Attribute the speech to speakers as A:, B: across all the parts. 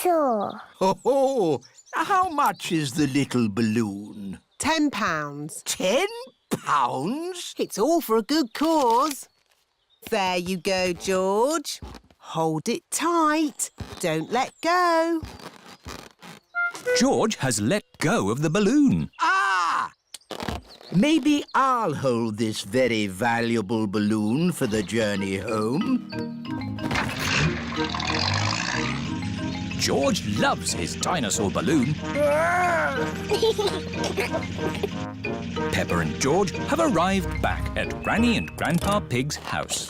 A: Sure.
B: Ho! How much is the little balloon?
C: £10.
B: £10?
C: It's all for a good cause. There you go, George. Hold it tight. Don't let go.
D: George has let go of the balloon.
B: Ah! Maybe I'll hold this very valuable balloon for the journey home.
D: George loves his dinosaur balloon. Peppa and George have arrived back at Granny and Grandpa Pig's house.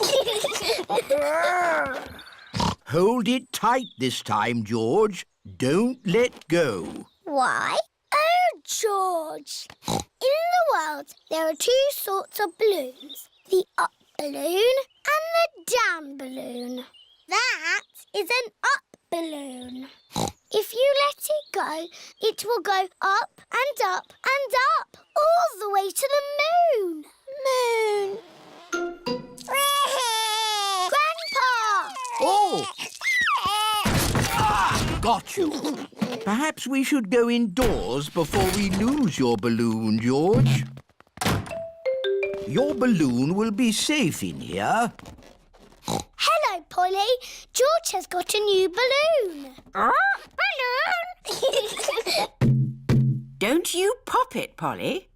B: Hold it tight this time, George. Don't let go.
A: Why? Oh, George. In the world, there are two sorts of balloons. The up balloon and the down balloon. That is an up balloon. If you let it go, it will go up and up and up, all the way to the moon. Moon. Grandpa!
B: Oh! Got you. Perhaps we should go indoors before we lose your balloon, George. Your balloon will be safe in here.
A: Hello, Polly. George has got a new balloon. Balloon!
E: Don't you pop it, Polly.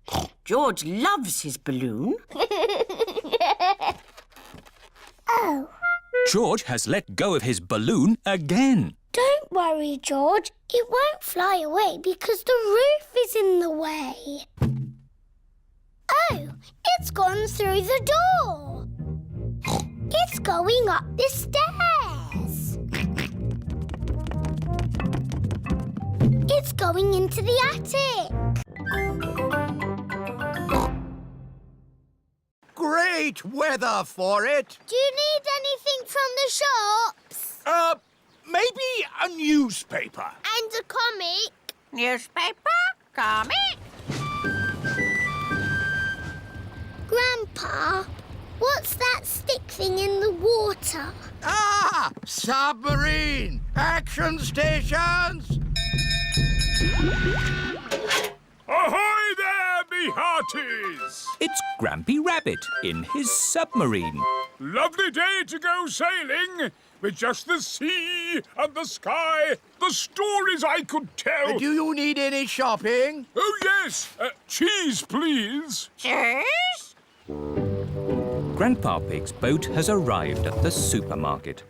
E: George loves his balloon.
A: Oh.
D: George has let go of his balloon again.
A: Don't worry, George. It won't fly away because the roof is in the way. Oh, it's gone through the door. It's going up the stairs. It's going into the attic.
B: Great weather for it.
A: Do you need anything from the shops?
B: Maybe a newspaper.
A: And a comic?
E: Newspaper? Comic?
A: Grandpa, what's that stick thing in the water?
B: Ah! Submarine! Action stations!
F: Ahoy there, me hearties!
D: It's Grampy Rabbit in his submarine.
F: Lovely day to go sailing, with just the sea and the sky, the stories I could tell.
B: Do you need any shopping?
F: Oh, yes. Cheese, please.
E: Cheese?
D: Grandpa Pig's boat has arrived at the supermarket.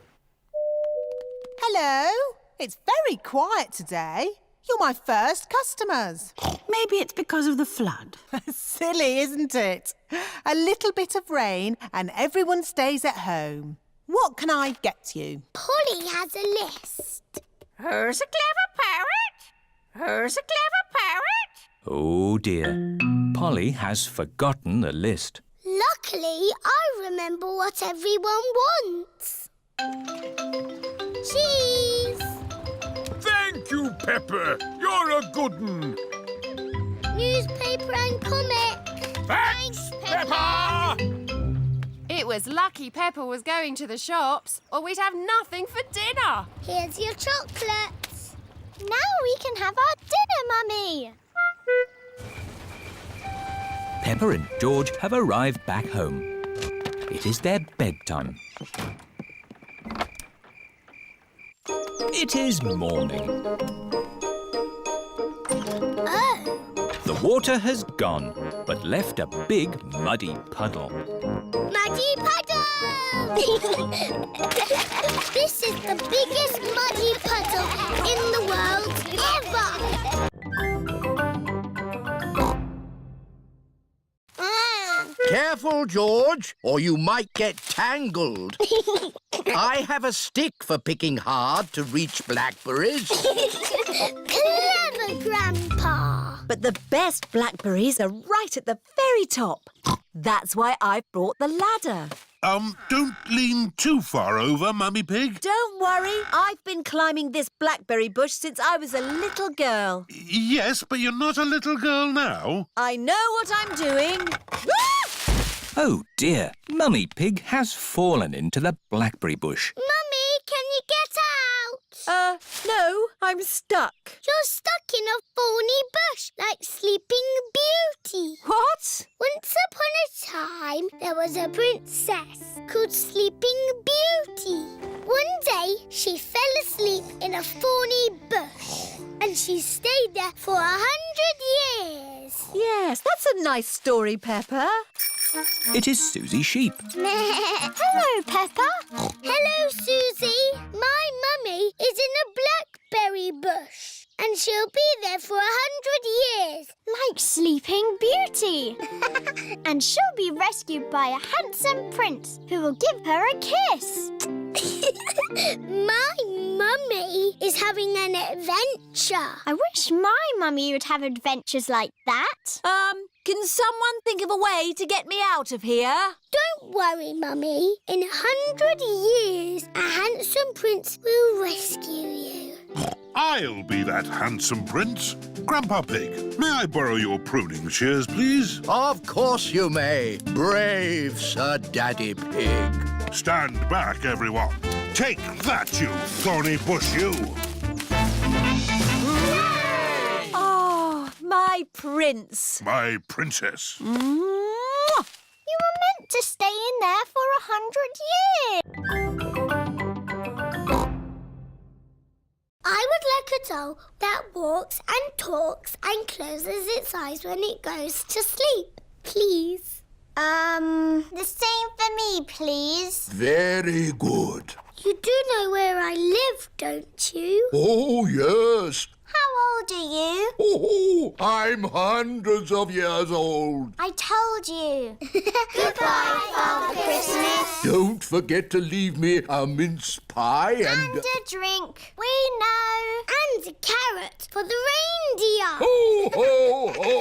C: Hello. It's very quiet today. You're my first customers.
E: Maybe it's because of the flood.
C: Silly, isn't it? A little bit of rain and everyone stays at home. What can I get you?
A: Polly has a list.
E: Who's a clever parrot? Who's a clever parrot?
D: Oh dear. Polly has forgotten the list.
A: Luckily, I remember what everyone wants. Cheese!
F: Thank you, Peppa. You're a good un.
A: Newspaper and comic.
F: Thanks, Peppa!
G: It was lucky Peppa was going to the shops, or we'd have nothing for dinner.
A: Here's your chocolates. Now we can have our dinner, Mummy.
D: Peppa and George have arrived back home. It is their bedtime. It is morning.
A: Oh,
D: The water has gone, but left a big muddy puddle.
A: muddy puddle! This is the biggest muddy puddle in the world ever.
B: Careful, George, or you might get tangled. I have a stick for picking hard to reach blackberries.
A: Clever, Grandpa.
H: But the best blackberries are right at the very top. That's why I've brought the ladder.
I: Don't lean too far over, Mummy Pig.
H: Don't worry, I've been climbing this blackberry bush since I was a little girl.
I: Yes, but you're not a little girl now.
H: I know what I'm doing.
D: Oh dear, Mummy Pig has fallen into the blackberry bush.
A: Mummy, can you get out?
H: No, I'm stuck.
A: You're stuck in a thorny bush like Sleeping Beauty.
H: What?
A: Once upon a time, there was a princess called Sleeping Beauty. One day, she fell asleep in a thorny bush, and she stayed there for 100 years.
H: Yes, that's a nice story, Peppa.
D: It is Susie Sheep.
A: Hello, Peppa. Hello, Susie. My mummy is in a blackberry bush, and she'll be there for 100 years. Like Sleeping Beauty. And she'll be rescued by a handsome prince who will give her a kiss. My mummy is having an adventure. I wish my mummy would have adventures like that.
H: Can someone think of a way to get me out of here?
A: Don't worry, Mummy. In 100 years, a handsome prince will rescue you.
I: I'll be that handsome prince. Grandpa Pig, may I borrow your pruning shears, please?
B: Of course you may, brave Sir Daddy Pig.
I: Stand back, everyone. Take that, you thorny bush, you.
H: Oh, my prince.
I: My princess.
A: You were meant to stay in there for 100 years. I would like a doll that walks and talks and closes its eyes when it goes to sleep, please. The same for me, please.
B: Very good.
A: You do know where I live, don't you?
B: Oh, yes.
A: How old are you?
B: Oh, I'm hundreds of years old.
A: I told you. Goodbye, Father Christmas.
B: Don't forget to leave me a mince pie and...
A: a drink. We know. And a carrot for the reindeer.
B: Ho, ho, ho!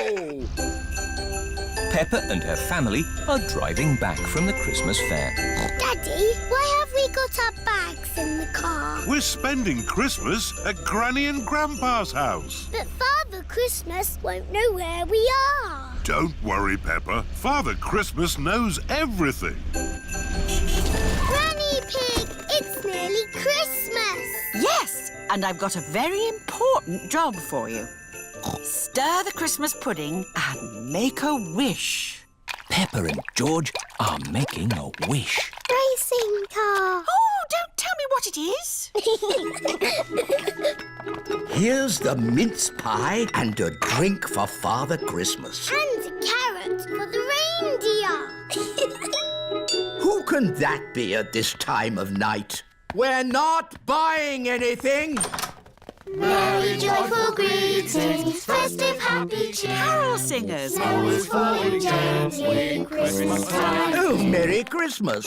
D: Peppa and her family are driving back from the Christmas fair.
A: Daddy, why have we got our bags in the car?
I: We're spending Christmas at Granny and Grandpa's house.
A: But Father Christmas won't know where we are.
I: Don't worry, Peppa. Father Christmas knows everything.
A: Granny Pig, it's nearly Christmas.
E: Yes, and I've got a very important job for you. Stir the Christmas pudding and make a wish.
D: Peppa and George are making a wish.
A: Racing car.
E: Oh, don't tell me what it is.
B: Here's the mince pie and a drink for Father Christmas.
A: And a carrot for the reindeer.
B: Who can that be at this time of night? We're not buying anything.
A: Merry joyful greetings, festive happy cheer.
E: Carol singers.
A: Snow is falling gently in Christmas time.
B: Oh, Merry Christmas.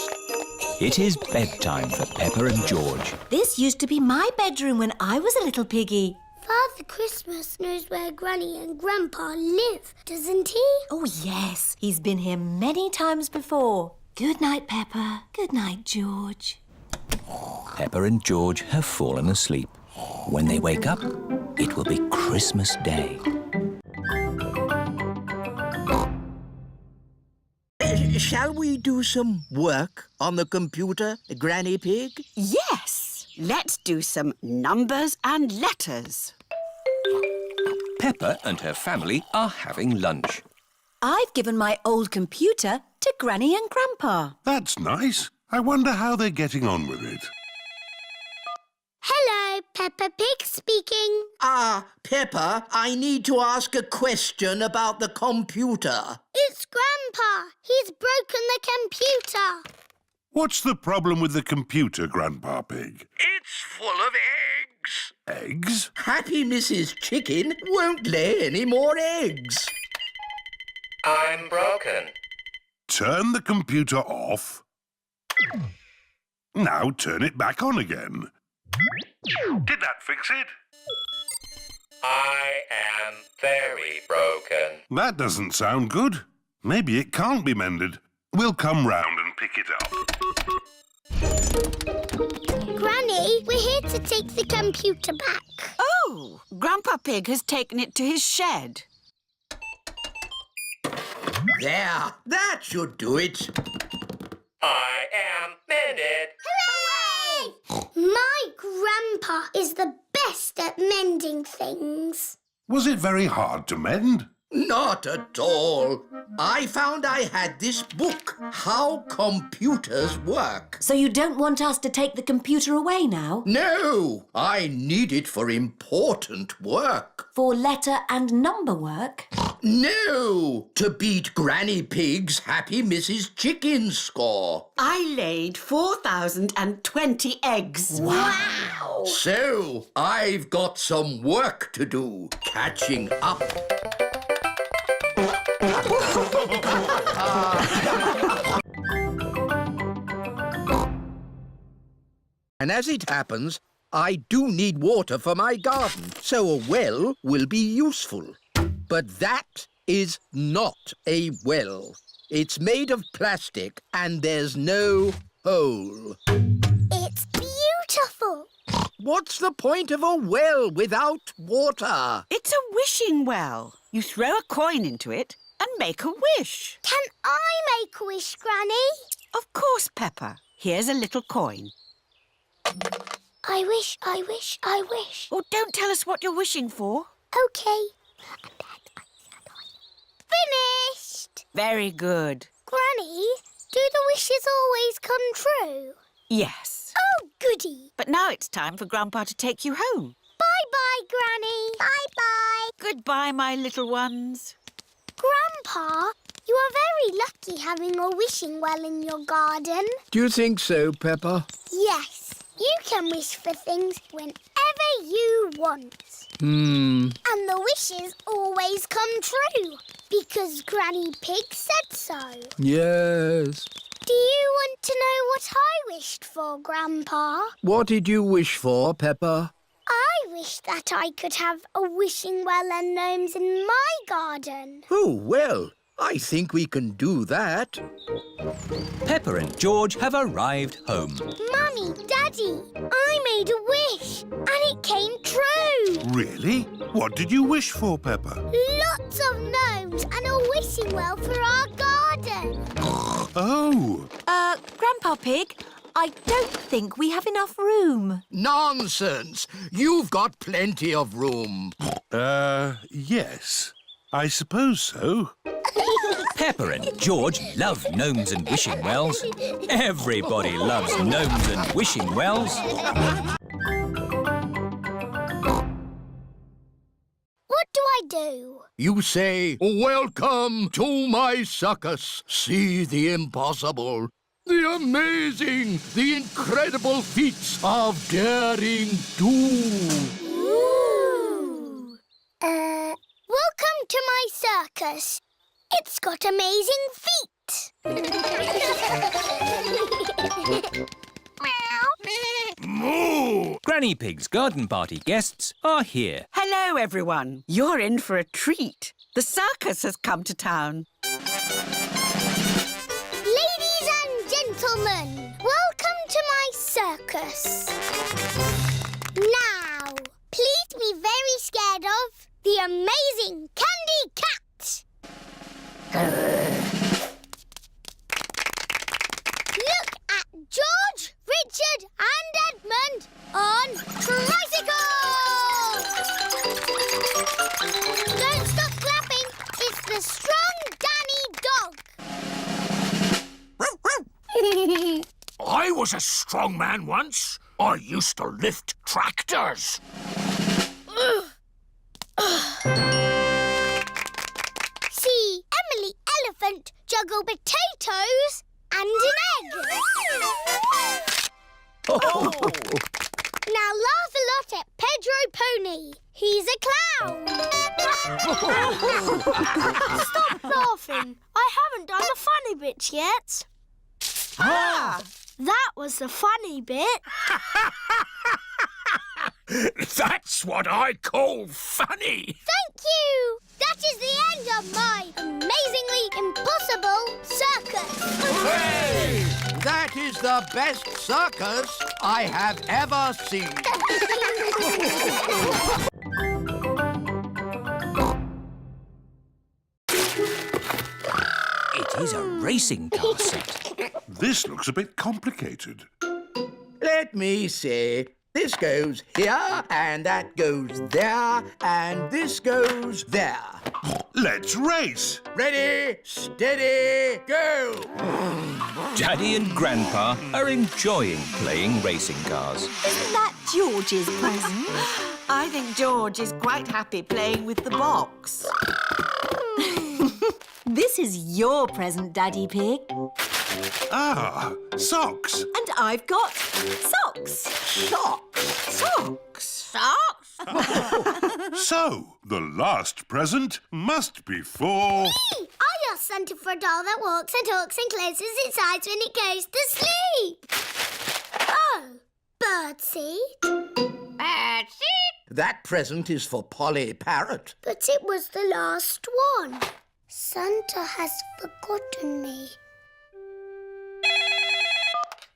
D: It is bedtime for Peppa and George.
H: This used to be my bedroom when I was a little piggy.
A: Father Christmas knows where Granny and Grandpa live, doesn't he?
H: Oh, yes. He's been here many times before. Good night, Peppa. Good night, George.
D: Peppa and George have fallen asleep. When they wake up, it will be Christmas Day.
B: Shall we do some work on the computer, Granny Pig?
E: Yes, let's do some numbers and letters.
D: Peppa and her family are having lunch.
H: I've given my old computer to Granny and Grandpa.
I: That's nice. I wonder how they're getting on with it.
A: Hello, Peppa Pig speaking.
B: Peppa, I need to ask a question about the computer.
A: It's Grandpa. He's broken the computer.
I: What's the problem with the computer, Grandpa Pig?
B: It's full of eggs.
I: Eggs?
B: Happy Mrs. Chicken won't lay any more eggs.
J: I'm broken.
I: Turn the computer off. Now turn it back on again. Did that fix it?
J: I am very broken.
I: That doesn't sound good. Maybe it can't be mended. We'll come round and pick it up.
A: Granny, we're here to take the computer back.
E: Oh, Grandpa Pig has taken it to his shed.
B: There, that should do it.
J: I am mended.
A: Hooray! My Grandpa Grandpa is the best at mending things.
I: Was it very hard to mend?
B: Not at all. I found I had this book, How Computers Work.
H: So you don't want us to take the computer away now?
B: No, I need it for important work.
H: For letter and number work?
B: No, to beat Granny Pig's Happy Mrs. Chicken score.
E: I laid 4,020 eggs.
H: Wow!
B: So, I've got some work to do, catching up. And as it happens, I do need water for my garden, so a well will be useful. But that is not a well. It's made of plastic and there's no hole.
A: It's beautiful.
B: What's the point of a well without water?
E: It's a wishing well. You throw a coin into it and make a wish.
A: Can I make a wish, Granny?
E: Of course, Peppa. Here's a little coin.
A: I wish, I wish, I wish.
E: Oh, don't tell us what you're wishing for.
A: OK. Finished!
E: Very good.
A: Granny, do the wishes always come true?
E: Yes.
A: Oh, goody.
E: But now it's time for Grandpa to take you home.
A: Bye-bye, Granny. Bye-bye.
E: Goodbye, my little ones.
A: Grandpa, you are very lucky having a wishing well in your garden.
B: Do you think so, Peppa?
A: Yes. You can wish for things whenever you want. And the wishes always come true, because Granny Pig said so.
B: Yes.
A: Do you want to know what I wished for, Grandpa?
B: What did you wish for, Peppa?
A: I wish that I could have a wishing well and gnomes in my garden.
B: Oh, well, I think we can do that.
D: Peppa and George have arrived home.
A: Mummy, Daddy, I made a wish and it came true.
I: Really? What did you wish for, Peppa?
A: Lots of gnomes and a wishing well for our garden.
I: Oh!
H: Grandpa Pig, I don't think we have enough room.
B: Nonsense! You've got plenty of room.
I: Yes. I suppose so.
D: Peppa and George love gnomes and wishing wells. Everybody loves gnomes and wishing wells.
A: What do I do?
B: You say, welcome to my circus. See the impossible, the amazing, the incredible feats of daring do.
A: Ooh. Welcome to my circus. It's got amazing feet.
I: Moo!
D: Granny Pig's garden party guests are here.
E: Hello, everyone. You're in for a treat. The circus has come to town.
A: Ladies and gentlemen, welcome to my circus. Now, please be very scared of the amazing Candy Cat. Look at George, Richard and Edmund on tricycles! Don't stop clapping. It's the strong Danny dog.
F: I was a strong man once. I used to lift tractors.
A: See Emily Elephant juggle potatoes and an egg. Now laugh a lot at Pedro Pony. He's a clown. Stop laughing. I haven't done the funny bits yet. That was the funny bit.
F: That's what I call funny.
A: Thank you. That is the end of my amazingly impossible circus.
B: Hooray! That is the best circus I have ever seen.
D: It is a racing car set.
I: This looks a bit complicated.
B: Let me see. This goes here, and that goes there, and this goes there.
I: Let's race.
B: Ready, steady, go!
D: Daddy and Grandpa are enjoying playing racing cars.
H: Isn't that George's present?
E: I think George is quite happy playing with the box.
H: This is your present, Daddy Pig.
I: Ah, socks.
H: And I've got socks.
E: Socks? Socks?
I: So, the last present must be for...
A: I asked Santa for a doll that walks and talks and closes its eyes when it goes to sleep. Oh, birdseed.
B: That present is for Polly Parrot.
A: But it was the last one. Santa has forgotten me.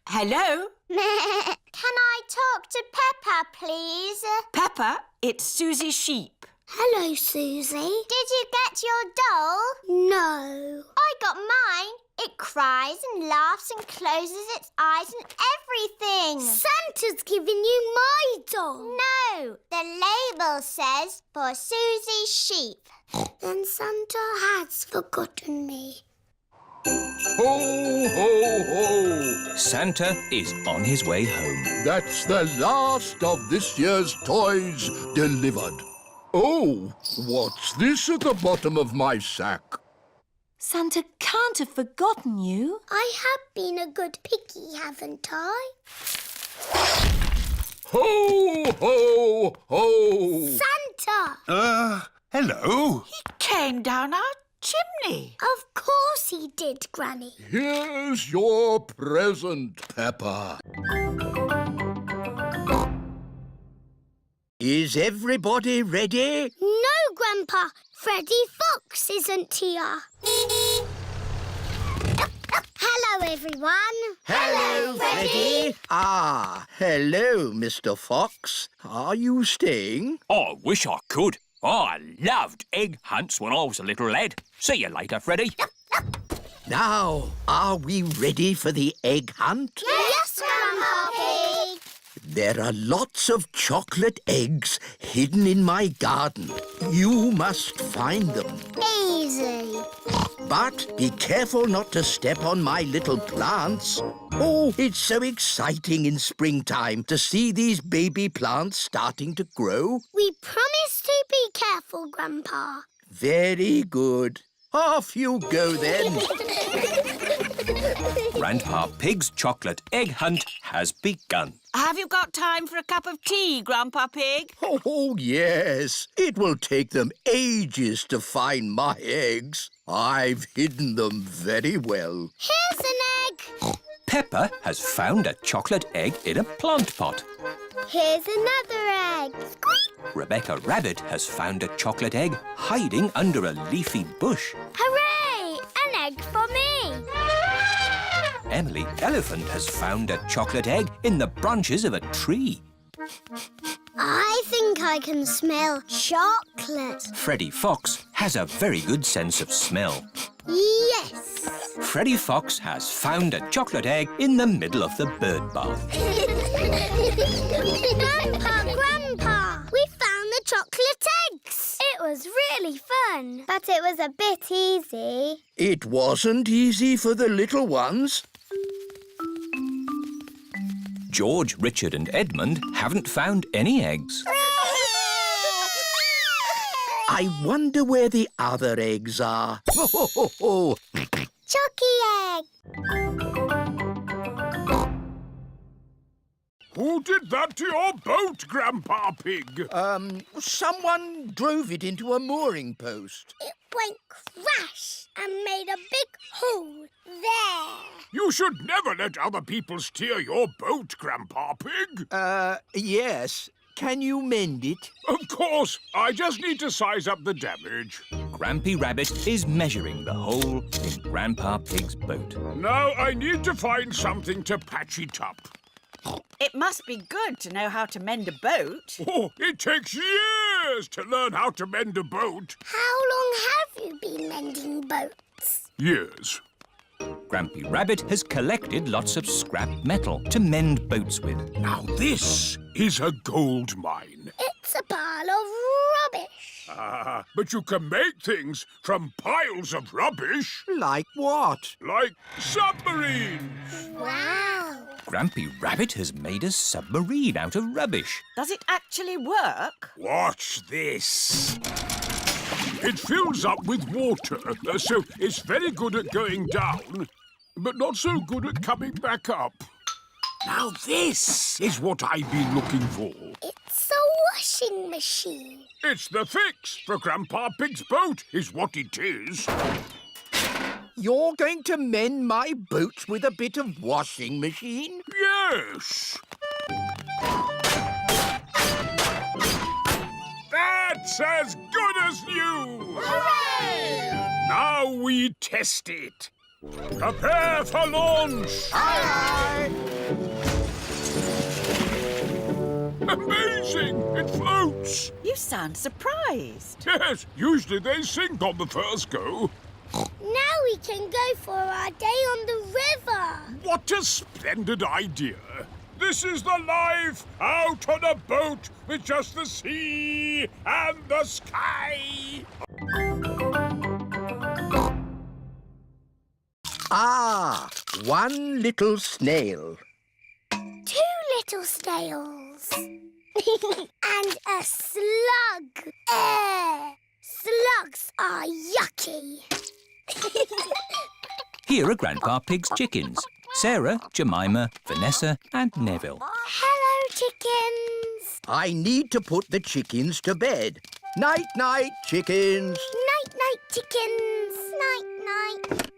E: Hello?
A: Can I talk to Peppa, please?
E: Peppa, it's Susie Sheep.
A: Hello, Susie. Did you get your doll? No. I got mine. It cries and laughs and closes its eyes and everything. Santa's given you my doll. No, the label says for Susie Sheep. Then Santa has forgotten me.
B: Ho, ho, ho!
D: Santa is on his way home.
B: That's the last of this year's toys delivered. Oh, what's this at the bottom of my sack?
H: Santa can't have forgotten you.
A: I have been a good piggy, haven't I?
B: Ho, ho, ho!
A: Santa!
I: Hello.
E: He came down our chimney.
A: Of course he did, Granny.
B: Here's your present, Peppa. Is everybody ready?
A: No, Grandpa. Freddy Fox isn't here. Hello, everyone.
B: Hello, Freddy. Ah, hello, Mr. Fox. Are you staying?
D: I wish I could. I loved egg hunts when I was a little lad. See you later, Freddy.
B: Now, are we ready for the egg hunt?
A: Yes, Grandpa Pig.
B: There are lots of chocolate eggs hidden in my garden. You must find them.
A: Easy.
B: But be careful not to step on my little plants. Oh, it's so exciting in springtime to see these baby plants starting to grow.
A: We promise to be careful, Grandpa.
B: Very good. Off you go then.
D: Grandpa Pig's chocolate egg hunt has begun.
E: Have you got time for a cup of tea, Grandpa Pig?
B: Oh, yes. It will take them ages to find my eggs. I've hidden them very well.
A: Here's an egg.
D: Peppa has found a chocolate egg in a plant pot.
A: Here's another egg. Squeak.
D: Rebecca Rabbit has found a chocolate egg hiding under a leafy bush.
A: Hooray! An egg for me.
D: Emily Elephant has found a chocolate egg in the branches of a tree.
A: I think I can smell chocolate.
D: Freddy Fox has a very good sense of smell.
A: Yes.
D: Freddy Fox has found a chocolate egg in the middle of the bird bath.
A: Grandpa, we found the chocolate eggs. It was really fun, but it was a bit easy.
B: It wasn't easy for the little ones.
D: George, Richard and Edmund haven't found any eggs.
B: I wonder where the other eggs are. Ho, ho, ho, ho.
A: Chucky egg.
F: Who did that to your boat, Grandpa Pig?
B: Someone drove it into a mooring post.
A: It went crash and made a big hole there.
F: You should never let other people steer your boat, Grandpa Pig.
B: Yes. Can you mend it?
F: Of course. I just need to size up the damage.
D: Grampy Rabbit is measuring the hole in Grandpa Pig's boat.
F: Now I need to find something to patch it up.
E: It must be good to know how to mend a boat.
F: Oh, it takes years to learn how to mend a boat.
A: How long have you been mending boats?
F: Years.
D: Grampy Rabbit has collected lots of scrap metal to mend boats with.
F: Now this is a gold mine.
A: It's a pile of rubbish.
F: Ah, but you can make things from piles of rubbish.
B: Like what?
F: Like submarines.
A: Wow.
D: Grampy Rabbit has made a submarine out of rubbish.
E: Does it actually work?
F: Watch this. It fills up with water, so it's very good at going down, but not so good at coming back up. Now this is what I've been looking for.
A: It's a washing machine.
F: It's the fix for Grandpa Pig's boat, is what it is.
B: You're going to mend my boats with a bit of washing machine?
F: Yes. That's as good as new!
A: Hooray!
F: Now we test it. Prepare for launch!
B: Aye,
F: Amazing! It floats!
E: You sound surprised.
F: Yes, usually they sink on the first go.
A: Now we can go for our day on the river.
F: What a splendid idea! This is the life out on a boat with just the sea and the sky!
B: Ah, one little snail.
A: 2 little snails. And a slug. Slugs are yucky.
D: Here are Grandpa Pig's chickens. Sarah, Jemima, Vanessa and Neville.
A: Hello, chickens.
B: I need to put the chickens to bed. Night-night, chickens.
A: Night-night, chickens. Night-night.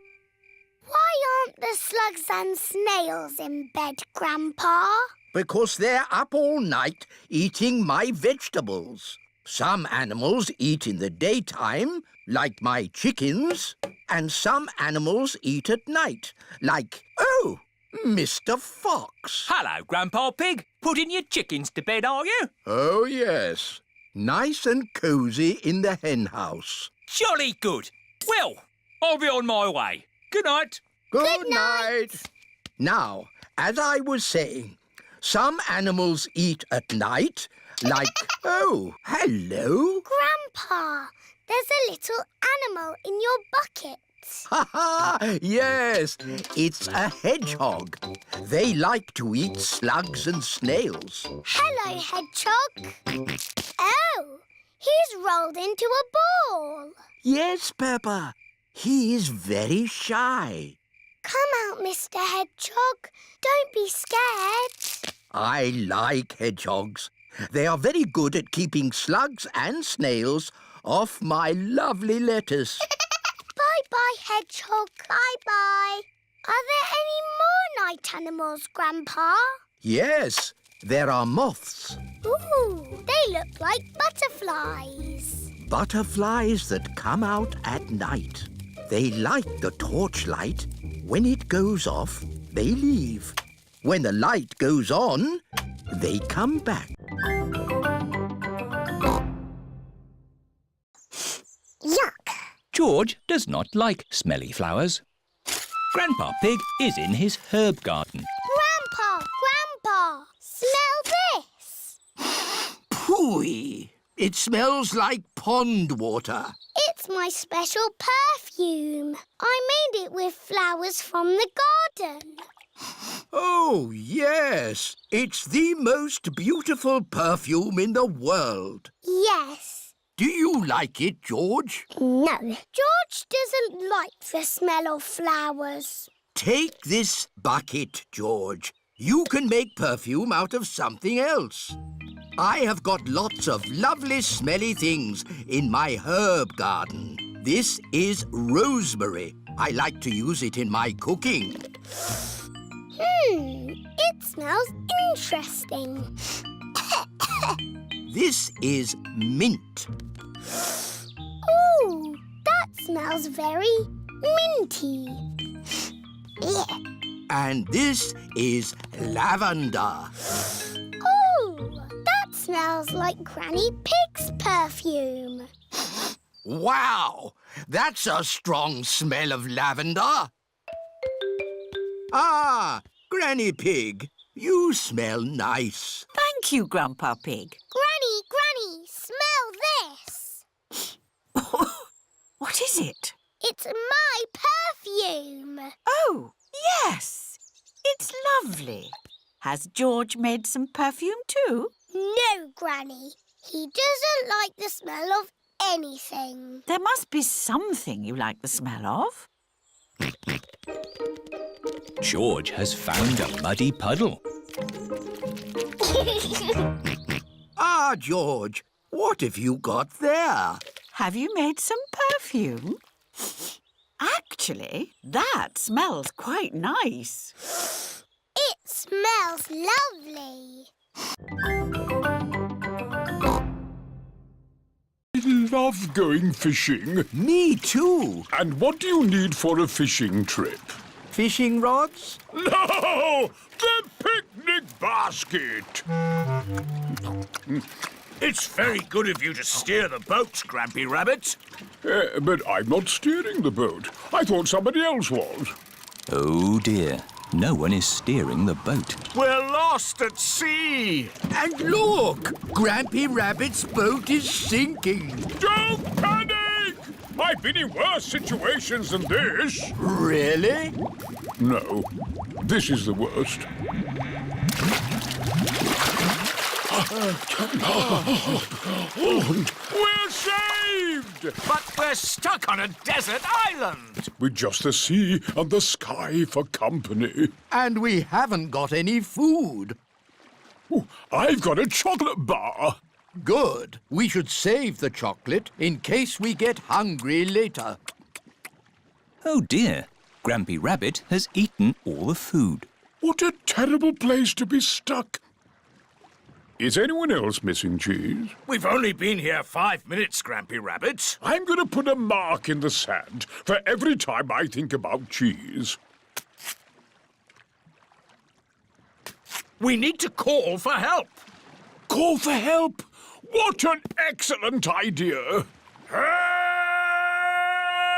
A: Why aren't the slugs and snails in bed, Grandpa?
B: Because they're up all night eating my vegetables. Some animals eat in the daytime, like my chickens, and some animals eat at night, like, oh, Mr. Fox.
D: Hello, Grandpa Pig. Putting your chickens to bed, are you?
B: Oh, yes. Nice and cosy in the hen house.
D: Jolly good. Well, I'll be on my way. Good night.
B: Good night. Now, as I was saying, some animals eat at night, like, oh, hello.
A: Grandpa, there's a little animal in your bucket.
B: Ha ha! Yes, it's a hedgehog. They like to eat slugs and snails.
A: Hello, hedgehog. Oh, he's rolled into a ball.
B: Yes, Peppa. He is very shy.
A: Come out, Mr. Hedgehog. Don't be scared.
B: I like hedgehogs. They are very good at keeping slugs and snails off my lovely lettuce.
A: Bye-bye, hedgehog. Bye-bye. Are there any more night animals, Grandpa?
B: Yes, there are moths.
A: Ooh, they look like butterflies.
B: Butterflies that come out at night. They like the torchlight. When it goes off, they leave. When the light goes on, they come back.
A: Yuck.
D: George does not like smelly flowers. Grandpa Pig is in his herb garden.
A: Grandpa, smell this.
B: Phooey! It smells like pond water.
A: It's my special perfume. I made it with flowers from the garden.
B: Oh, yes. It's the most beautiful perfume in the world.
A: Yes.
B: Do you like it, George?
A: No. George doesn't like the smell of flowers.
B: Take this bucket, George. You can make perfume out of something else. I have got lots of lovely smelly things in my herb garden. This is rosemary. I like to use it in my cooking.
A: It smells interesting.
B: This is mint.
A: Ooh, that smells very minty. Yeah.
B: And this is lavender.
A: Ooh, that smells like Granny Pig's perfume.
B: Wow! That's a strong smell of lavender. Ah, Granny Pig, you smell nice.
E: Thank you, Grandpa Pig.
A: Granny, smell this.
E: What is it?
A: It's my perfume.
E: Oh, yes. It's lovely. Has George made some perfume too?
A: No, Granny. He doesn't like the smell of anything.
E: There must be something you like the smell of.
D: George has found a muddy puddle.
B: Ah, George, what have you got there?
E: Have you made some perfume? Actually, that smells quite nice.
A: It smells lovely.
F: I love going fishing.
B: Me too.
F: And what do you need for a fishing trip?
B: Fishing rods?
F: No! The picnic basket!
K: It's very good of you to steer the boats, Grampy Rabbit.
F: But I'm not steering the boat. I thought somebody else was.
D: Oh dear, no one is steering the boat.
K: We're lost at sea.
B: And look! Grampy Rabbit's boat is sinking.
F: Don't panic! I've been in worse situations than this.
B: Really?
F: No, this is the worst. We're saved!
K: But we're stuck on a desert island.
F: With just the sea and the sky for company.
B: And we haven't got any food.
F: Ooh, I've got a chocolate bar.
B: Good. We should save the chocolate in case we get hungry later.
D: Oh dear, Grampy Rabbit has eaten all the food.
F: What a terrible place to be stuck. Is anyone else missing cheese?
K: We've only been here 5 minutes, Grampy Rabbit.
F: I'm going to put a mark in the sand for every time I think about cheese.
K: We need to call for help.
F: Call for help? What an excellent idea!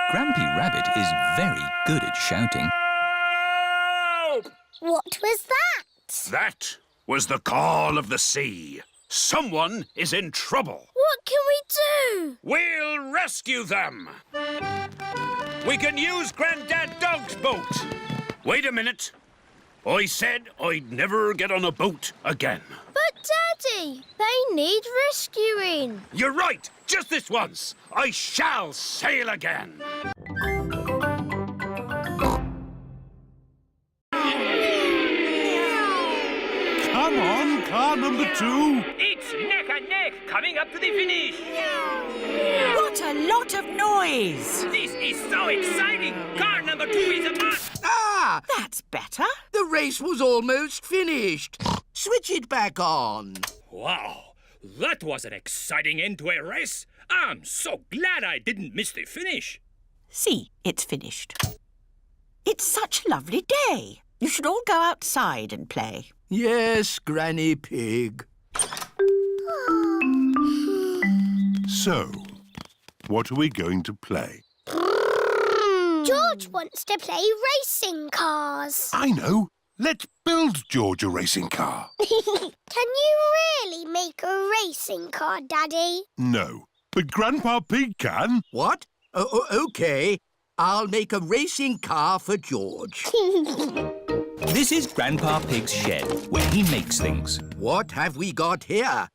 D: Grampy Rabbit is very good at shouting.
K: Help!
A: What was that?
K: That was the call of the sea. Someone is in trouble.
A: What can we do?
K: We'll rescue them. We can use Grandad Dog's boat. Wait a minute. I said I'd never get on a boat again.
A: But, Daddy, they need rescuing.
K: You're right. Just this once. I shall sail again.
I: Come on, car number 2.
L: It's neck and neck coming up to the finish.
E: What a lot of noise!
L: This is so exciting. Car number 2 is a must.
B: Ah!
E: That's better.
B: The race was almost finished. Switch it back on.
L: Wow, that was an exciting end to a race. I'm so glad I didn't miss the finish.
E: See, it's finished. It's such a lovely day. You should all go outside and play.
B: Yes, Granny Pig.
I: So, what are we going to play?
A: George wants to play racing cars.
I: I know. Let's build George a racing car.
A: Can you really make a racing car, Daddy?
I: No, but Grandpa Pig can.
B: What? OK. I'll make a racing car for George.
D: This is Grandpa Pig's shed, where he makes things.
B: What have we got here?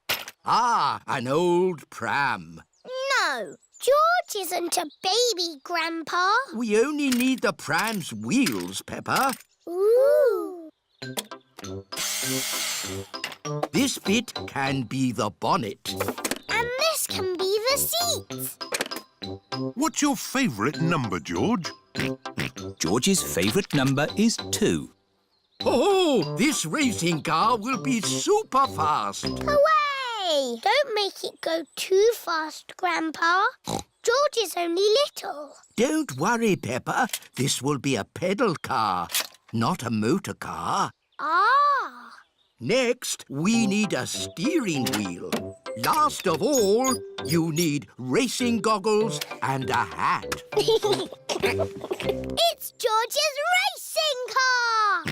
B: Ah, an old pram.
A: No, George isn't a baby, Grandpa.
B: We only need the pram's wheels, Peppa.
A: Ooh.
B: This bit can be the bonnet.
A: And this can be the seats.
I: What's your favourite number, George?
D: George's favourite number is 2.
B: Oh, this racing car will be super fast.
A: Hooray! Don't make it go too fast, Grandpa. George is only little.
B: Don't worry, Peppa. This will be a pedal car, not a motor car.
A: Ah!
B: Next, we need a steering wheel. Last of all, you need racing goggles and a hat.
A: It's George's racing car!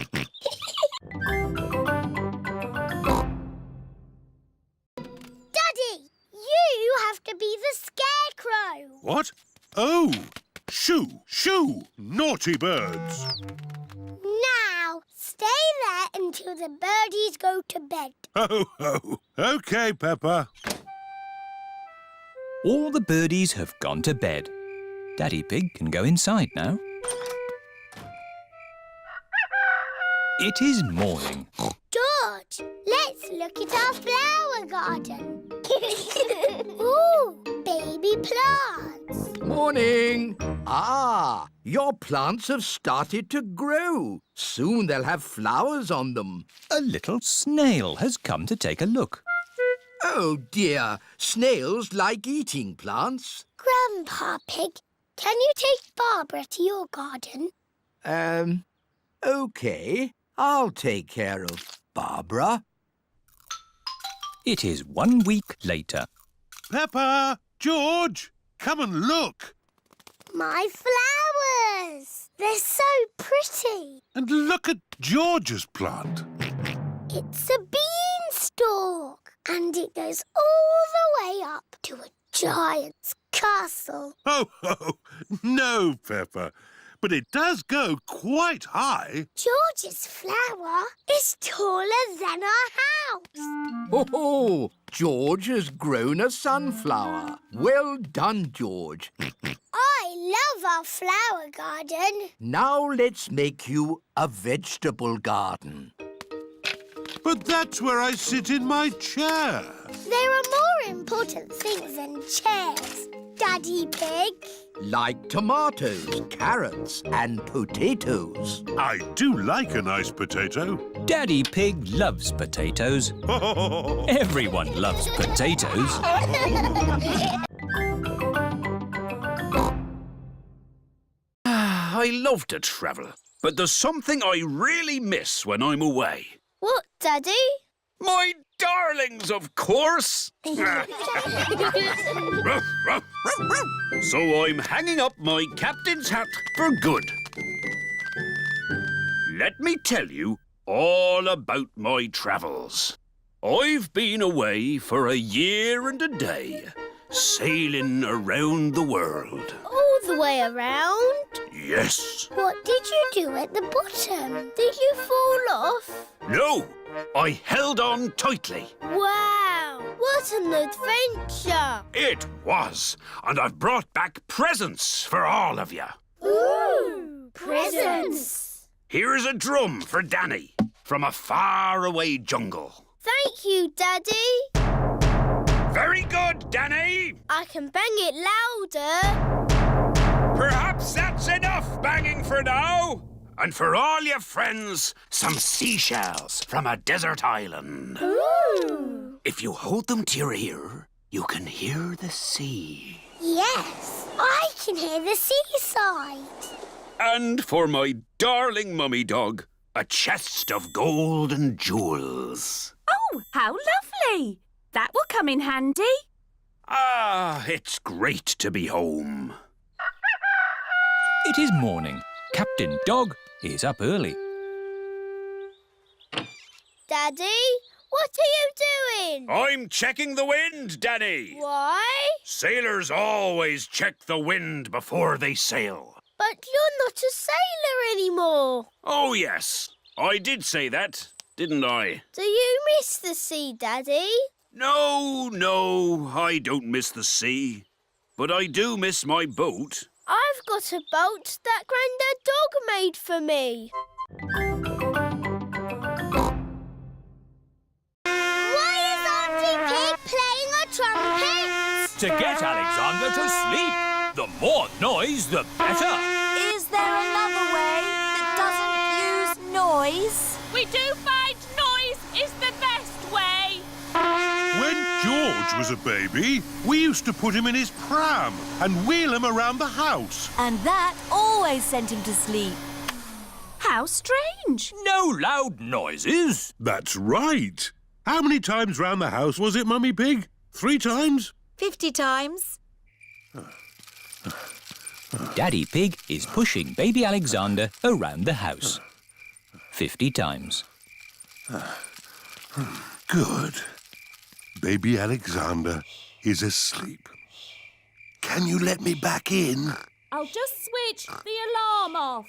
A: Daddy, you have to be the scarecrow.
I: What? Oh! Shoo! Shoo! Naughty birds!
A: Now, stay there until the birdies go to bed.
I: Ho, ho! OK, Peppa.
D: All the birdies have gone to bed. Daddy Pig can go inside now. It is morning.
A: George, let's look at our flower garden. Ooh, baby plants.
B: Morning. Ah, your plants have started to grow. Soon they'll have flowers on them.
D: A little snail has come to take a look.
B: Oh, dear. Snails like eating plants.
A: Grandpa Pig, can you take Barbara to your garden?
B: OK. I'll take care of Barbara.
D: It is 1 week later.
I: Peppa! George! Come and look!
A: My flowers! They're so pretty.
I: And look at George's plant.
A: It's a beanstalk, and it goes all the way up to a giant's castle.
I: Oh, ho! No, Peppa. But it does go quite high.
A: George's flower is taller than our house.
B: Oh, George has grown a sunflower. Well done, George.
A: I love our flower garden.
B: Now let's make you a vegetable garden.
I: But that's where I sit in my chair.
A: There are more important things than chairs, Daddy Pig.
B: Like tomatoes, carrots and potatoes.
I: I do like a nice potato.
D: Daddy Pig loves potatoes. Everyone loves potatoes.
K: I love to travel, but there's something I really miss when I'm away.
A: What, Daddy?
K: My darlings, of course! Ruff, ruff, ruff, ruff. So I'm hanging up my captain's hat for good. Let me tell you all about my travels. I've been away for a year and a day, sailing around the world.
A: All the way around?
K: Yes.
A: What did you do at the bottom? Did you fall off?
K: No, I held on tightly.
A: Wow, what an adventure!
K: It was, and I've brought back presents for all of you.
A: Ooh, presents!
K: Here's a drum for Danny from a faraway jungle.
A: Thank you, Daddy.
K: Very good, Danny.
A: I can bang it louder.
K: Perhaps that's enough banging for now. And for all your friends, some seashells from a desert island.
A: Ooh.
K: If you hold them to your ear, you can hear the sea.
A: Yes, I can hear the seaside.
K: And for my darling mummy dog, a chest of gold and jewels.
E: Oh, how lovely! That will come in handy.
K: Ah, it's great to be home.
D: It is morning. Captain Dog is up early.
A: Daddy, what are you doing?
K: I'm checking the wind, Danny.
A: Why?
K: Sailors always check the wind before they sail.
A: But you're not a sailor anymore.
K: Oh, yes. I did say that, didn't I?
A: Do you miss the sea, Daddy?
K: No, I don't miss the sea. But I do miss my boat.
A: I've got a boat that Grandad Dog made for me. Why is Auntie Pig playing a trumpet?
L: To get Alexander to sleep. The more noise, the better.
H: Is there another way that doesn't use noise?
G: We do find noise is the best way.
I: When George was a baby, we used to put him in his pram and wheel him around the house.
H: And that always sent him to sleep.
E: How strange.
L: No loud noises.
I: That's right. How many times round the house was it, Mummy Pig? 3 times?
H: 50 times.
D: Daddy Pig is pushing baby Alexander around the house. 50 times.
I: Good. Baby Alexander is asleep. Can you let me back in?
M: I'll just switch the alarm off.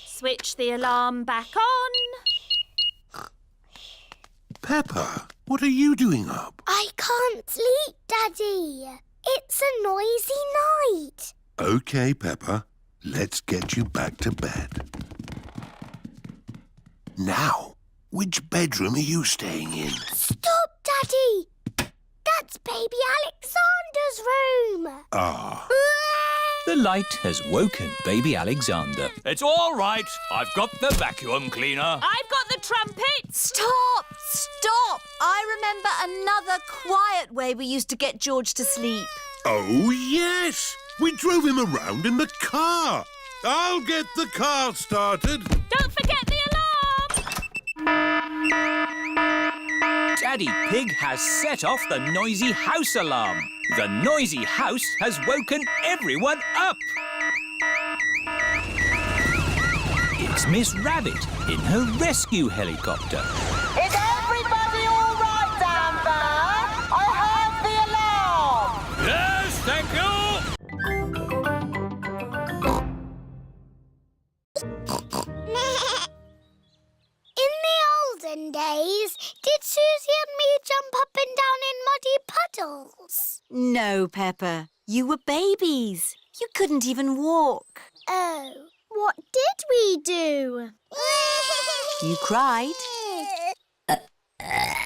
M: Switch the alarm back on.
I: Peppa, what are you doing up?
A: I can't sleep, Daddy. It's a noisy night.
I: OK, Peppa. Let's get you back to bed. Now, which bedroom are you staying in?
A: Stop, Daddy. That's baby Alexander's room.
I: Ah.
D: The light has woken baby Alexander.
L: It's all right. I've got the vacuum cleaner.
M: I've got the trumpet.
H: Stop! Stop! I remember another quiet way we used to get George to sleep.
I: Oh, yes. We drove him around in the car. I'll get the car started.
M: Don't forget the alarm.
D: Daddy Pig has set off the noisy house alarm. The noisy house has woken everyone up. It's Miss Rabbit in her rescue helicopter.
C: Is everybody all right down there? I heard the alarm.
L: Yes, thank you.
A: In the olden days, did Susie and me jump up and down in muddy puddles?
H: No, Peppa. You were babies. You couldn't even walk.
A: Oh, what did we do?
H: You cried.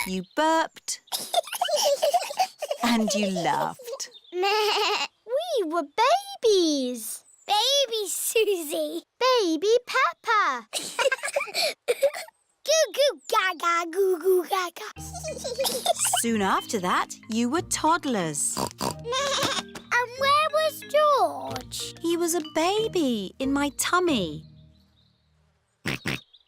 H: You burped. And you laughed.
A: We were babies. Baby Susie. Baby Peppa. Goo goo gaga, goo goo gaga.
H: Soon after that, you were toddlers.
A: And where was George?
H: He was a baby in my tummy.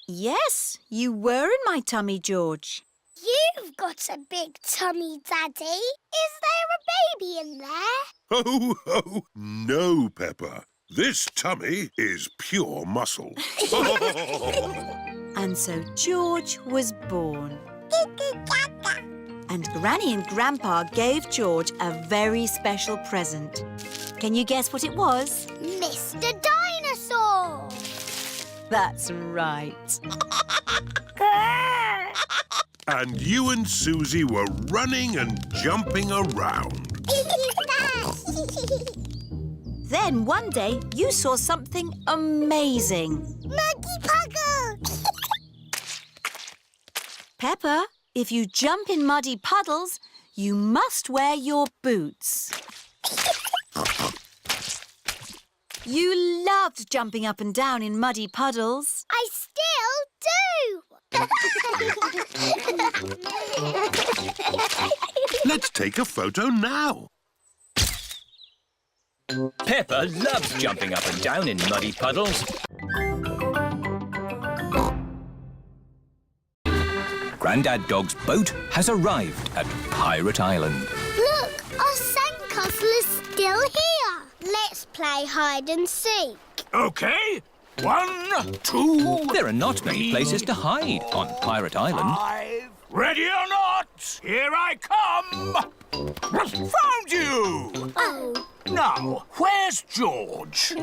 H: Yes, you were in my tummy, George.
A: You've got a big tummy, Daddy. Is there a baby in there?
I: Ho, ho. No, Peppa. This tummy is pure muscle.
H: And so George was born. And Granny and Grandpa gave George a very special present. Can you guess what it was?
A: Mr. Dinosaur.
H: That's right.
I: And you and Susie were running and jumping around.
H: Then one day you saw something amazing.
A: Muggy Puggle.
H: Peppa, if you jump in muddy puddles, you must wear your boots. You loved jumping up and down in muddy puddles.
A: I still do.
I: Let's take a photo now.
D: Peppa loves jumping up and down in muddy puddles. Grandad Dog's boat has arrived at Pirate Island.
A: Look, our sandcastle is still here. Let's play hide and seek.
K: OK. 1, 2...
D: There are not many places to hide on Pirate Island.
K: 5. Ready or not, here I come. Found you!
A: Oh.
K: Now, where's George?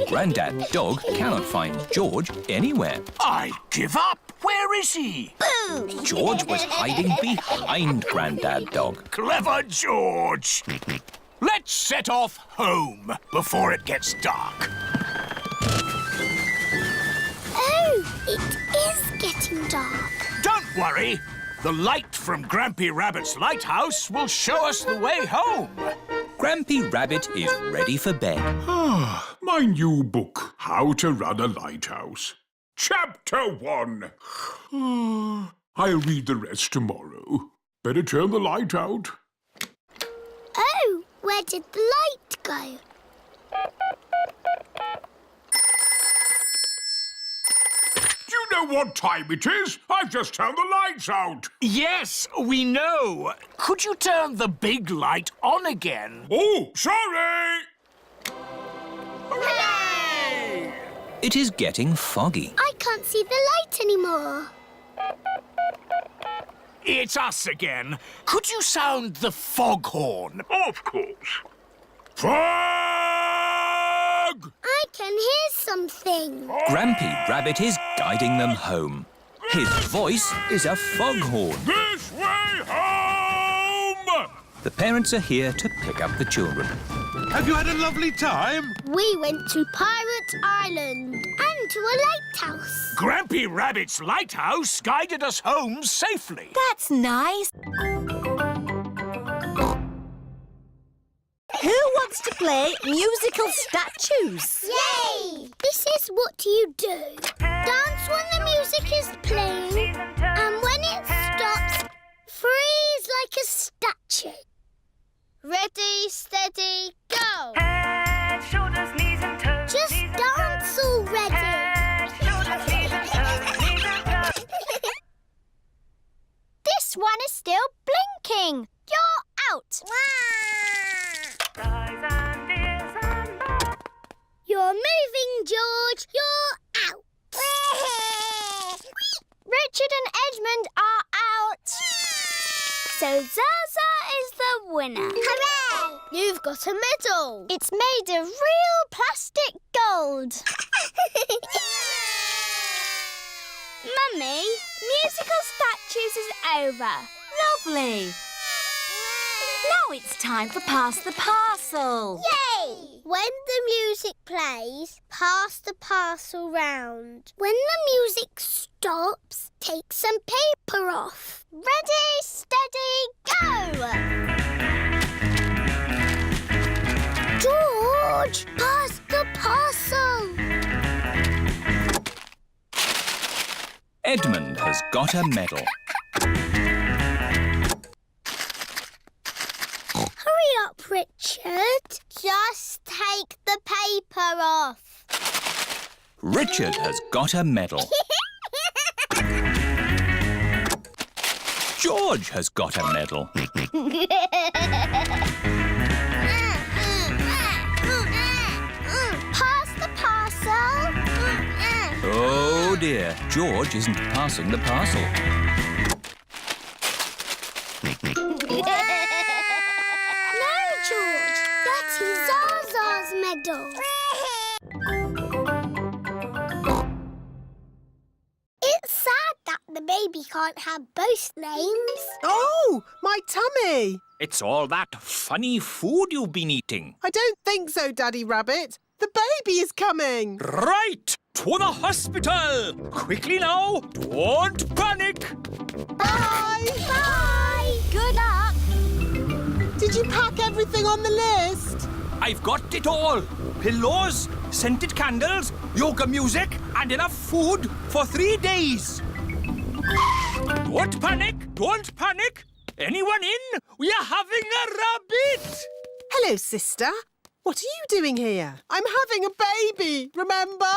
D: Grandad Dog cannot find George anywhere.
K: I give up. Where is he?
A: Boo!
D: George was hiding behind Grandad Dog.
K: Clever George. Let's set off home before it gets dark.
A: Oh, it is getting dark.
K: Don't worry. The light from Grampy Rabbit's lighthouse will show us the way home.
D: Grampy Rabbit is ready for bed.
F: My new book, How to Run a Lighthouse. Chapter 1. I'll read the rest tomorrow. Better turn the light out.
A: Oh, where did the light go?
F: Do you know what time it is. I've just turned the lights out.
K: Yes, we know. Could you turn the big light on again?
F: Oh, sorry.
K: Hooray!
D: It is getting foggy.
A: I can't see the light anymore.
K: It's us again. Could you sound the foghorn?
F: Of course. Fog!
A: I can hear something.
D: Grampy Rabbit is guiding them home. His voice is a foghorn.
F: This way home!
D: The parents are here to pick up the children.
I: Have you had a lovely time?
A: We went to Pirate Island and to a lighthouse.
K: Grampy Rabbit's lighthouse guided us home safely.
H: That's nice. Who wants to play musical statues?
A: Yay! This is what you do. Dance when the music is playing, and when it stops, freeze like a statue. Ready, steady, go!
N: Head, shoulders, knees and toes.
A: Just dance already.
N: Head, shoulders, knees and toes, knees and toes.
A: This one is still blinking. You're out.
N: Eyes and ears and mouth.
A: You're moving, George. You're out. Richard and Edmund are out. So Zaza is the winner. Hooray! You've got a medal. It's made of real plastic gold. Mummy, musical statues is over.
H: Lovely. Now it's time for Pass the Parcel.
A: Yay! When the music plays, pass the parcel round. When the music stops, take some paper off. Ready, steady, go! George, pass the parcel.
D: Edmund has got a medal.
A: Hurry up, Richard. Just take the paper off.
D: Richard has got a medal. George has got a medal.
A: Pass the parcel.
D: Oh dear, George isn't passing the parcel.
A: No, George. That is Zaza's medal. It's sad that the baby can't have both names.
C: Oh, my tummy!
D: It's all that funny food you've been eating.
C: I don't think so, Daddy Rabbit. The baby is coming.
L: Right! To the hospital! Quickly now! Don't panic!
C: Bye!
A: Bye. Good luck.
C: Did you pack everything on the list?
D: I've got it all. Pillows, scented candles, yoga music, and enough food for 3 days. Don't panic! Don't panic! Anyone in? We are having a rabbit!
C: Hello, sister. What are you doing here? I'm having a baby, remember?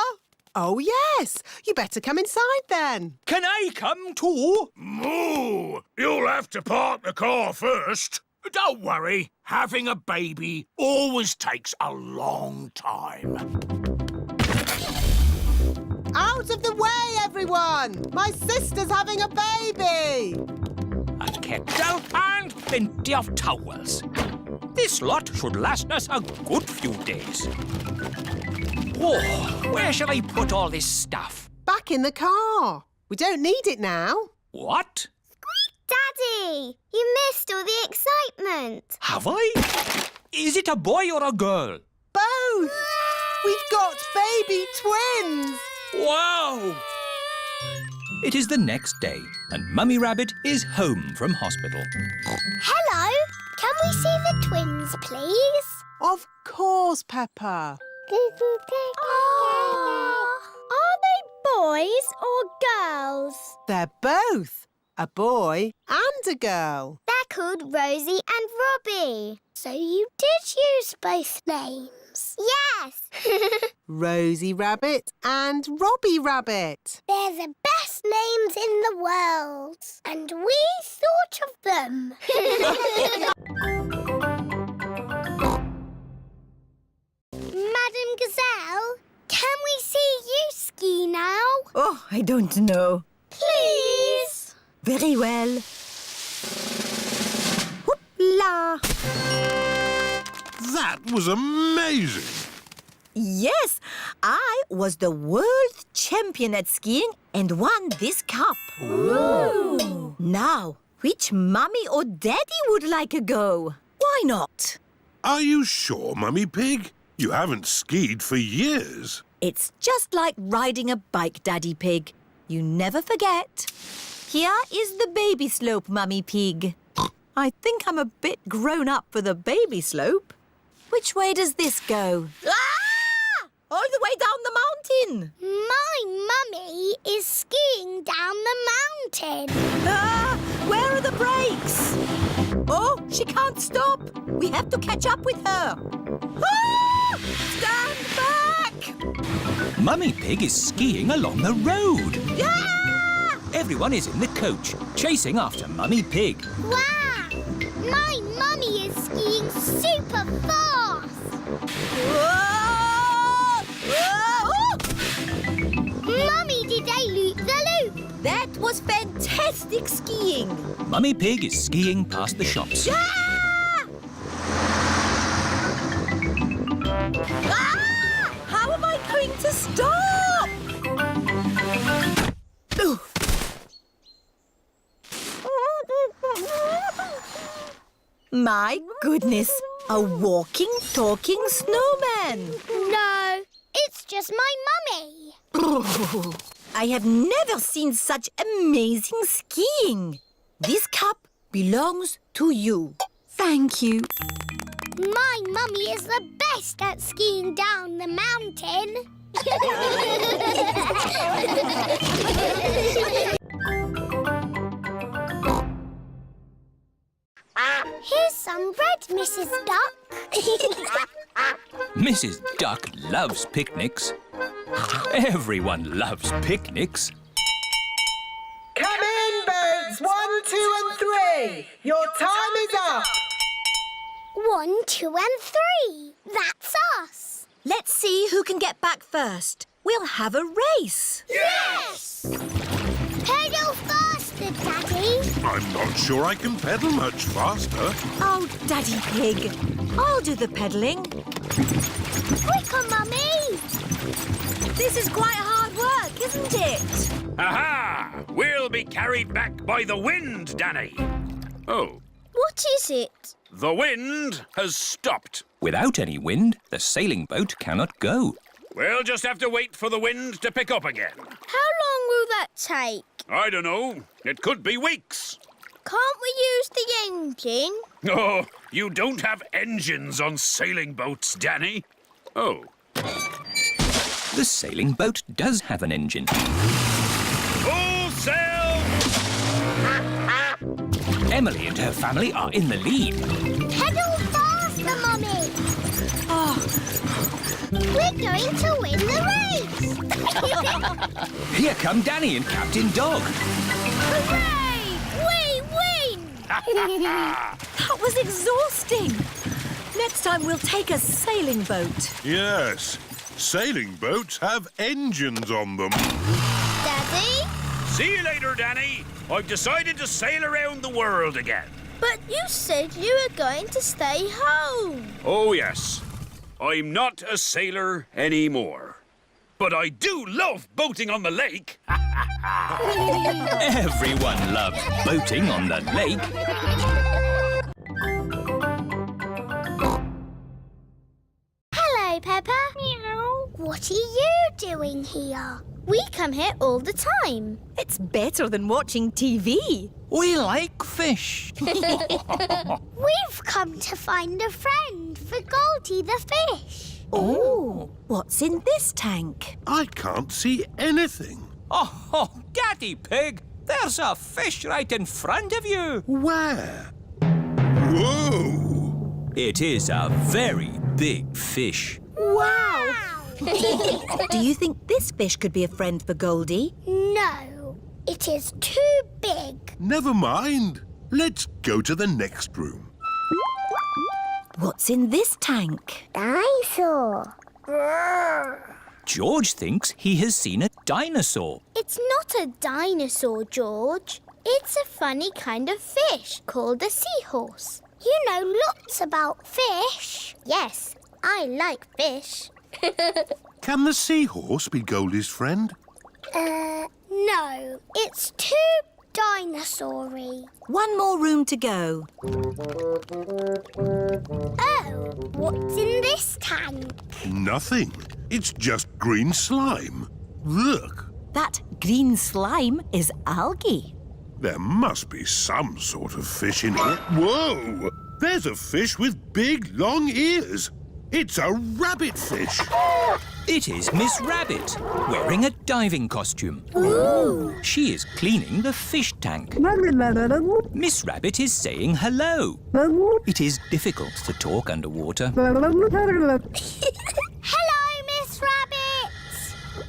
C: Oh, yes. You better come inside then.
D: Can I come too?
K: Moo! You'll have to park the car first. Don't worry. Having a baby always takes a long time.
C: Out of the way, everyone! My sister's having a baby!
D: A kettle and plenty of towels. This lot should last us a good few days. Oh, where shall I put all this stuff?
C: Back in the car. We don't need it now.
D: What?
A: Daddy, you missed all the excitement.
D: Have I? Is it a boy or a girl?
C: Both! We've got baby twins!
D: Wow! It is the next day, and Mummy Rabbit is home from hospital.
A: Hello. Can we see the twins, please?
C: Of course, Peppa.
A: Are they boys or girls?
C: They're both a boy and a girl.
A: They're called Rosie and Robbie. So you did use both names? Yes.
C: Rosie Rabbit and Robbie Rabbit.
A: They're the best names in the world. And we thought of them. Madam Gazelle, can we see you ski now?
H: Oh, I don't know.
A: Please.
H: Very well. Hoopla!
I: That was amazing.
H: Yes, I was the world champion at skiing and won this cup. Ooh. Now, which mummy or daddy would like a go? Why not?
I: Are you sure, Mummy Pig? You haven't skied for years.
H: It's just like riding a bike, Daddy Pig. You never forget. Here is the baby slope, Mummy Pig. I think I'm a bit grown up for the baby slope. Which way does this go? Ah! All the way down the mountain.
A: My mummy is skiing down the mountain.
H: Ah! Where are the brakes? Oh, she can't stop. We have to catch up with her. Ah! Stand back!
L: Mummy Pig is skiing along the road.
H: Ah!
L: Everyone is in the coach, chasing after Mummy Pig.
A: Wow! My mummy is skiing super fast.
H: Whoa! Whoa!
A: Mummy did a loop-the-loop.
H: That was fantastic skiing.
L: Mummy Pig is skiing past the shops.
H: Ah! Ah! How am I going to stop? Ooh. My goodness, a walking, talking snowman.
A: No, it's just my mummy.
H: I have never seen such amazing skiing. This cup belongs to you. Thank you.
A: My mummy is the best at skiing down the mountain. Here's some bread, Mrs. Duck.
L: Mrs. Duck loves picnics. Everyone loves picnics.
C: Come in, boats. 1, 2 and 3. Your time is up.
A: 1, 2 and 3. That's us.
H: Let's see who can get back first. We'll have a race.
A: Yes! Pedal faster, Daddy.
I: I'm not sure I can pedal much faster.
H: Oh, Daddy Pig. I'll do the pedalling.
A: Quicker, Mummy.
H: This is quite hard work, isn't it?
K: Aha! We'll be carried back by the wind, Danny. Oh,
A: What is it?
K: the wind has stopped.
L: Without any wind, the sailing boat cannot go.
K: We'll just have to wait for the wind to pick up again.
A: How long will that take?
K: I don't know. It could be weeks.
A: Can't we use the engine?
K: Oh, you don't have engines on sailing boats, Danny. Oh.
L: The sailing boat does have an engine.
K: Full sail!
L: Emily and her family are in the lead.
A: Pedal faster, Mummy.
H: Oh,
A: We're going to win the race.
L: Here come Danny and Captain Dog.
A: Hooray! We win!
H: that was exhausting. Next time we'll take a sailing boat.
I: Yes, sailing boats have engines on them.
A: Daddy?
K: See you later, Danny. I've decided to sail around the world again.
A: But you said you were going to stay home.
K: Oh, yes. I'm not a sailor anymore. But I do love boating on the lake.
L: Everyone loves boating on the lake.
A: Hello, Peppa. Meow. What are you doing here? We come here all the time.
H: It's better than watching TV.
L: We like fish.
A: We've come to find a friend for Goldie the fish.
H: Oh, what's in this tank?
I: I can't see anything.
L: Oh, Daddy Pig, there's a fish right in front of you.
I: Where? Whoa!
L: It is a very big fish.
H: Wow! Do you think this fish could be a friend for Goldie?
A: No, it is too big.
I: Never mind. Let's go to the next room.
H: What's in this tank?
A: Dinosaur.
L: George thinks he has seen a dinosaur.
A: It's not a dinosaur, George. It's a funny kind of fish called a seahorse. You know lots about fish. Yes, I like fish.
I: Can the seahorse be Goldie's friend?
A: No, it's too dinosaur-y.
H: One more room to go.
A: Oh, what's in this tank?
I: Nothing. It's just green slime. Look,
H: That green slime is algae.
I: there must be some sort of fish in here. Whoa! There's a fish with big, long ears. It's a rabbit fish.
L: It is Miss Rabbit, wearing a diving costume.
A: Ooh.
L: She is cleaning the fish tank. Miss Rabbit is saying hello. It is difficult to talk underwater.
A: Hello, Miss Rabbit.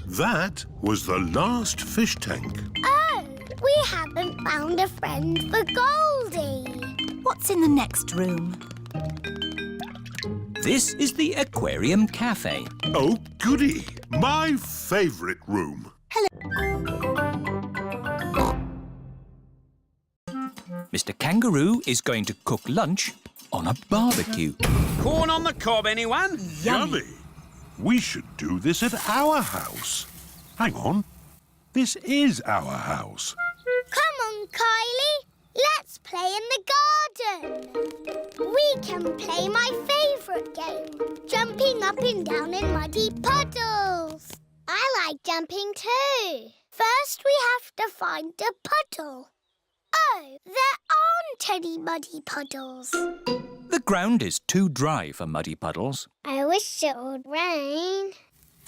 I: That was the last fish tank.
A: Oh, we haven't found a friend for Goldie.
H: What's in the next room?
L: This is the Aquarium Cafe.
I: Oh, goody. My favourite room.
L: Mr. Kangaroo is going to cook lunch on a barbecue.
K: Corn on the cob, anyone?
I: Yummy. We should do this at our house. Hang on. This is our house.
A: Come on, Kylie. Let's play in the garden. We can play my favourite game, jumping up and down in muddy puddles. I like jumping too. First, we have to find a puddle. Oh, there aren't any muddy puddles.
L: The ground is too dry for muddy puddles.
A: I wish it would rain.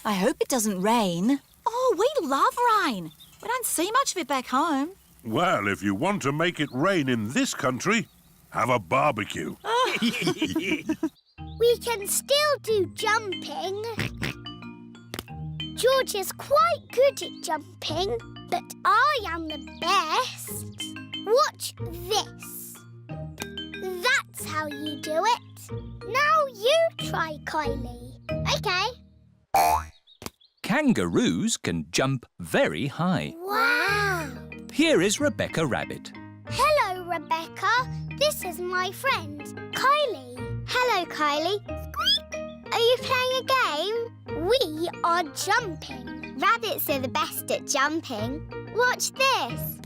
H: I hope it doesn't rain. Oh, we love rain. We don't see much of it back home.
I: Well, if you want to make it rain in this country, have a barbecue.
A: We can still do jumping. George is quite good at jumping, but I am the best. Watch this. That's how you do it. Now you try, Kylie. OK.
L: Kangaroos can jump very high.
A: Wow.
L: Here is Rebecca Rabbit.
A: Hello, Rebecca. This is my friend, Kylie. Hello, Kylie. Are you playing a game? We are jumping. Rabbits are the best at jumping. Watch this.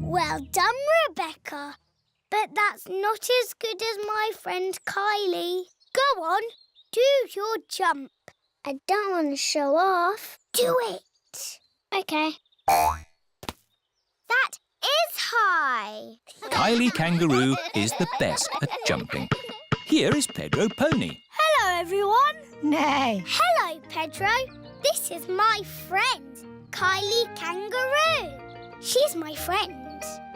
A: Well done, Rebecca. But that's not as good as my friend Kylie. Go on, do your jump. I don't want to show off. Do it. OK. That is high.
L: Kylie Kangaroo is the best at jumping. Here is Pedro Pony.
A: Hello, everyone.
H: Nay.
A: Hello, Pedro. This is my friend, Kylie Kangaroo. She's my friend.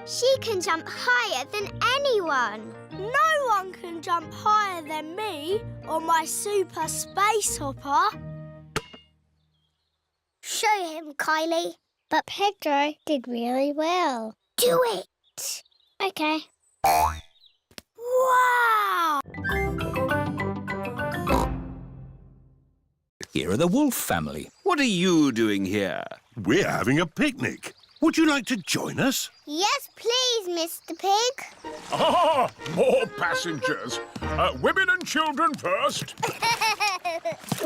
A: She can jump higher than anyone. No one can jump higher than me or my super space hopper. Show him, Kylie. But Pedro did really well. Do it. OK. Wow!
L: Here are the Wolf family.
K: What are you doing here?
I: We're having a picnic. Would you like to join us?
A: Yes, please, Mr. Pig.
F: Ah, more passengers. Women and children first.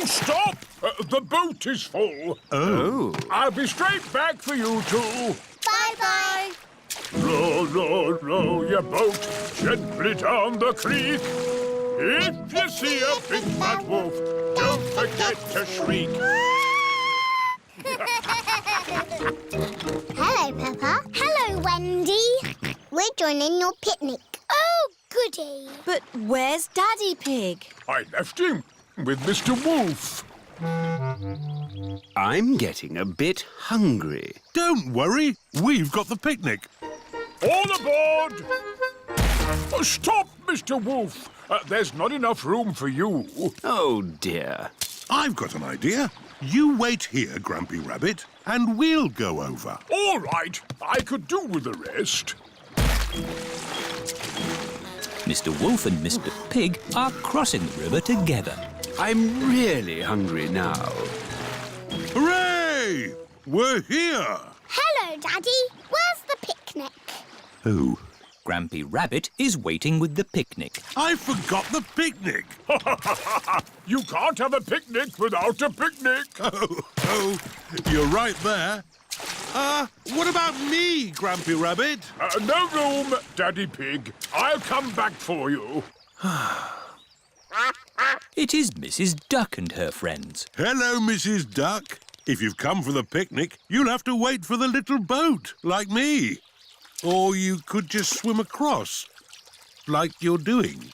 F: Stop! The boat is full.
I: Oh.
F: I'll be straight back for you two.
A: Bye-bye.
F: Row, row, row your boat gently down the creek. If you see a big fat wolf, don't forget to shriek.
A: Hello, Peppa. Hello, Wendy. We're joining your picnic. Oh, goody.
H: But where's Daddy Pig?
F: I left him with Mr. Wolf.
K: I'm getting a bit hungry.
I: Don't worry. We've got the picnic.
F: All aboard! Stop, Mr. Wolf. There's not enough room for you.
K: Oh, dear.
I: I've got an idea. You wait here, Grumpy Rabbit, and we'll go over.
F: All right, I could do with the rest.
L: Mr. Wolf and Mr. Pig are crossing the river together.
K: I'm really hungry now.
I: Hooray! We're here!
A: Hello, Daddy. Where's the picnic?
I: Oh,
L: Grampy Rabbit is waiting with the picnic.
I: I forgot the picnic.
F: You can't have a picnic without a picnic.
I: Oh, you're right there. What about me, Grumpy Rabbit?
F: No room, Daddy Pig. I'll come back for you.
L: It is Mrs. Duck and her friends.
I: Hello, Mrs. Duck. If you've come for the picnic, you'll have to wait for the little boat, like me. Or you could just swim across, like you're doing.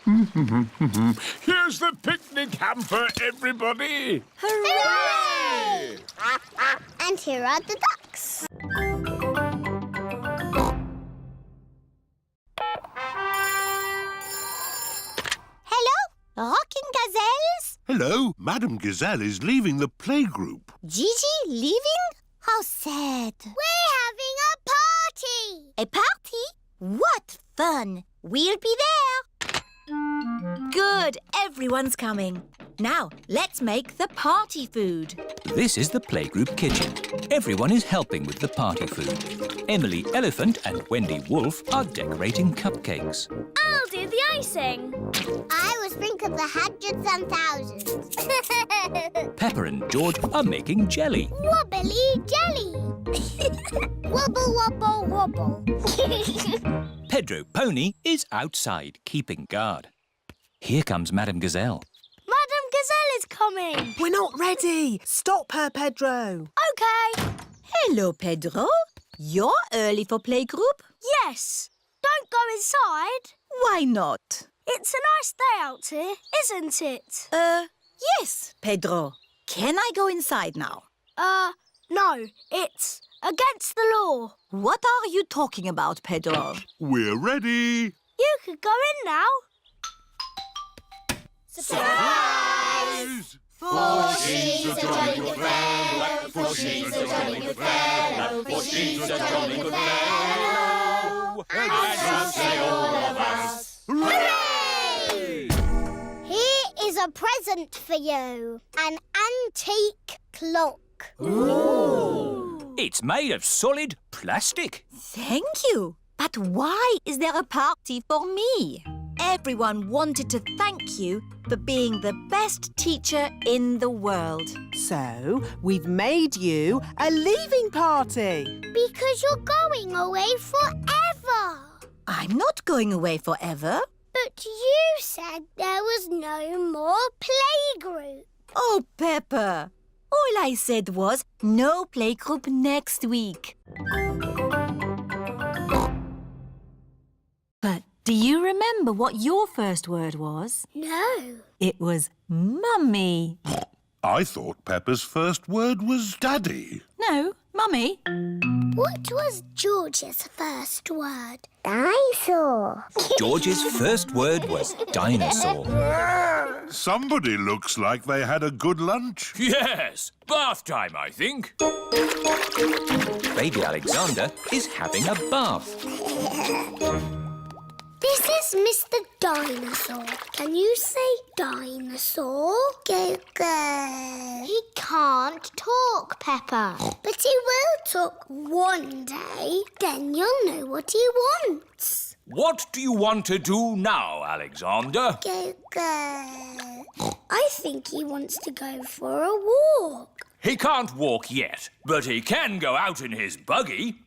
F: Here's the picnic hamper, everybody.
A: Hooray! And here are the ducks. Hello, rocking gazelles.
I: Hello, Madame Gazelle is leaving the playgroup.
A: Gigi leaving? How sad. We're having a party. A party? What fun. We'll be there.
H: Good, everyone's coming. Now, let's make the party food.
L: This is the playgroup kitchen. Everyone is helping with the party food. Emily Elephant and Wendy Wolf are decorating cupcakes.
M: I'll do the icing.
A: I will sprinkle the hundreds and thousands.
L: Peppa and George are making jelly.
A: Wobbly jelly. Wobble, wobble, wobble.
L: Pedro Pony is outside keeping guard. Here comes Madame Gazelle.
M: Madame Gazelle is coming.
C: We're not ready. Stop her, Pedro.
M: OK.
H: Hello, Pedro. You're early for playgroup?
M: Yes. Don't go inside.
H: Why not?
M: It's a nice day out here, isn't it?
H: Yes, Pedro. Can I go inside now?
M: No. It's against the law.
H: What are you talking about, Pedro?
I: We're ready.
M: You could go in now.
A: Surprise! For she's a jolly good fellow, for she's a jolly good fellow, for she's a jolly good fellow, and so say all of us. Hooray! Here is a present for you, an antique clock.
L: Ooh. It's made of solid plastic.
H: Thank you. But why is there a party for me? Everyone wanted to thank you for being the best teacher in the world.
C: So, we've made you a leaving party.
A: Because you're going away forever.
H: I'm not going away forever.
A: But you said there was no more playgroup.
H: Oh, Peppa. All I said was no playgroup next week. But do you remember what your first word was?
A: No.
H: It was mummy.
I: I thought Peppa's first word was daddy.
H: No, mummy.
A: What was George's first word? Dinosaur.
L: George's first word was dinosaur.
I: Somebody looks like they had a good lunch.
D: Yes, bath time, I think.
L: Baby Alexander is having a bath.
A: This is Mr. Dinosaur. Can you say dinosaur? Go, go. He can't talk, Peppa. But he will talk one day. Then you'll know what he wants.
D: What do you want to do now, Alexander?
A: Go, go. I think he wants to go for a walk.
D: He can't walk yet, but he can go out in his buggy.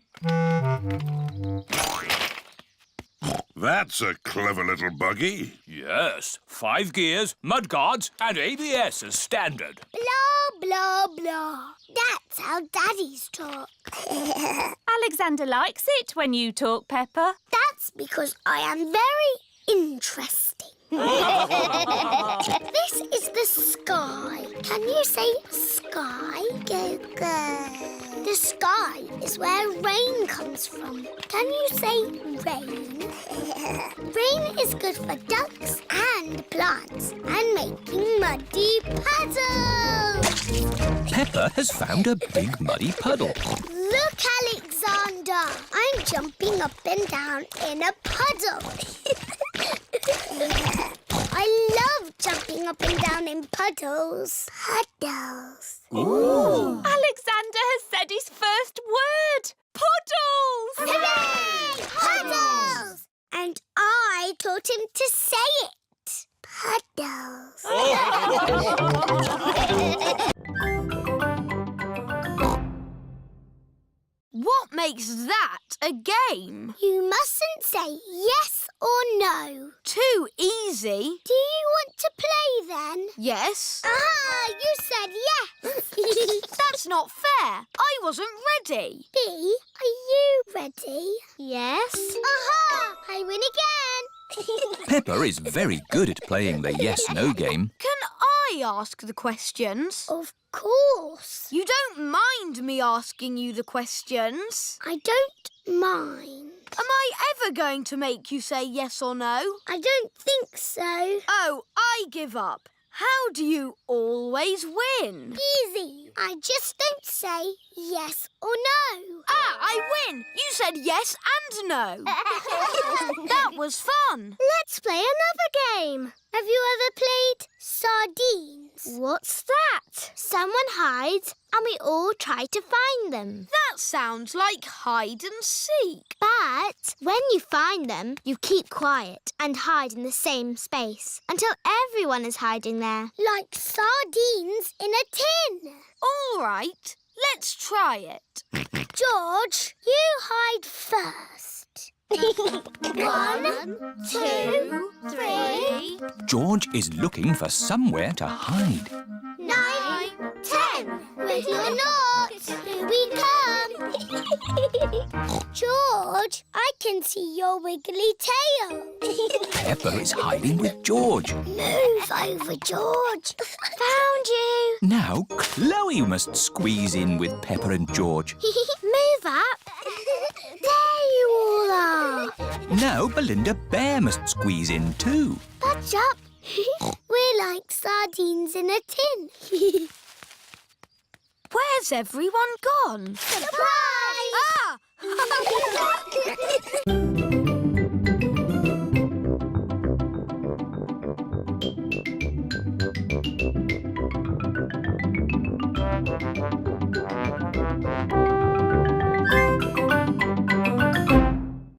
I: That's a clever little buggy.
D: Yes, 5 gears, mudguards and ABS as standard.
A: Blah, blah, blah. That's how daddies talk.
M: Alexander likes it when you talk, Peppa.
A: That's because I am very interesting. This is the sky. Can you say sky? Go, go. The sky is where rain comes from. Can you say rain? Rain is good for ducks and plants and making muddy puddles.
L: Peppa has found a big muddy puddle.
A: Look, Alexander. I'm jumping up and down in a puddle. I love jumping up and down in puddles. Puddles.
L: Ooh.
M: Alexander has said his first word. Puddles!
A: Hooray! Puddles! And I taught him to say it. Puddles.
O: What makes that a game?
A: You mustn't say yes or no.
O: Too easy.
A: Do you want to play then?
O: Yes.
A: Ah, you said yes.
O: That's not fair. I wasn't ready.
A: B, are you ready? Yes. Aha! I win again.
L: Peppa is very good at playing the yes-no game.
O: Can I ask the questions?
A: Of course.
O: You don't mind me asking you the questions?
A: I don't mind.
O: Am I ever going to make you say yes or no?
A: I don't think so.
O: Oh, I give up. How do you always win?
A: Easy. I just don't say yes or no.
O: Ah, I win! You said yes and no. That was fun.
A: Let's play another game. Have you ever played sardines?
O: What's that?
A: Someone hides and we all try to find them.
O: That sounds like hide and seek.
A: But when you find them, you keep quiet and hide in the same space until everyone is hiding there. Like sardines in a tin.
O: All right, let's try it.
A: George, you hide first. 1, 2, 3.
L: George is looking for somewhere to hide.
A: 9, 10. Ready or not, here we come. George, I can see your wiggly tail.
L: Peppa is hiding with George.
A: Move over, George. Found you.
L: Now Chloe must squeeze in with Peppa and George.
A: Move up. There you all are.
L: Now Belinda Bear must squeeze in too.
A: Budge up. We're like sardines in a tin.
O: Where's everyone gone?
A: Surprise!
O: Ah!